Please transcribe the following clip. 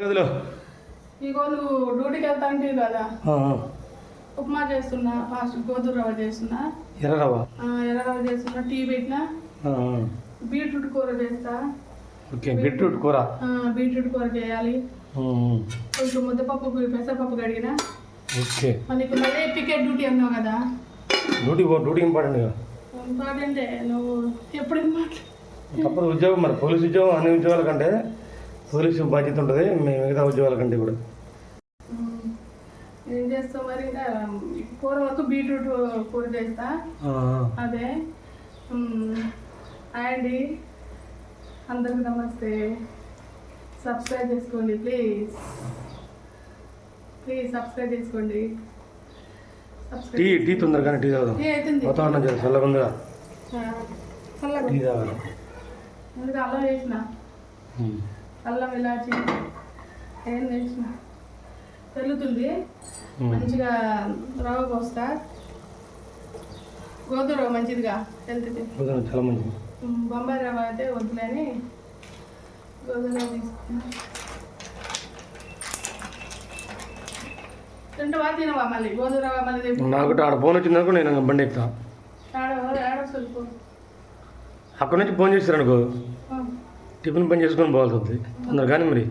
గదిలో ఇగో నువ్వు డ్యూటీకి వెళ్తా అంటే కదా ఉప్మా చేస్తున్నా, ఫాస్ట్ గోధుమ రవ్వ చేస్తున్నా, ఎర్ర రవ్వ చేస్తున్నా, టీ పెట్టినా, బీట్రూట్ కూర చేస్తా. ఓకే, బీట్రూట్ కూర చేయాలి. కొంచెం ముద్దపప్పు పెసరపప్పు కడిగిన. ఓకే, నీకు మళ్ళీ టికెట్ డ్యూటీ అన్నావు కదా. Duty important. నువ్వు ఎప్పుడు తప్పదు ఉద్యోగం, మరి పోలీసు ఉద్యోగం అన్ని ఉద్యోగాల కంటే పోలీసు బాధ్యత ఉంటుంది మిగతా ఉద్యోగాల కంటే కూడా. ఏం చేస్తావు మరి? కూర వరకు బీట్రూట్ కూర చేస్తా. అదే అండి, అందరికి నమస్తే. సబ్స్క్రైబ్ చేసుకోండి ప్లీజ్ సబ్స్క్రైబ్ చేసుకోండి. టీ తొందరగానే టీ తాగుదాం. వాతావరణం చాలా చల్లగా ఉందిగా, టీ తాగాలి. ముందుగా అల్లం వేసిన, అల్లం ఇలాచి ఏం వేసిన తెల్లుతుంది. మంచిగా రవ్వ పోస్తా. గోధుమ రవ్వ మంచిదిగా వెళ్తుంది, చాలా మంచిది. బొంబాయి రవ్వ అయితే వద్దులేని గోధుమ రవ్వ తీసుకున్నా. తింటవా తినవా? మళ్ళీ గోధుమ రవ్వ మళ్ళీ నాకు ఆడ ఫోన్ వచ్చిందనుకో నేను బండి ఎక్కుతా. అక్కడి నుంచి ఫోన్ చేస్తారు అనుకో, టిఫిన్ పని చేసుకొని పోవాల్సి వస్తుంది తొందరగా. కానీ మరి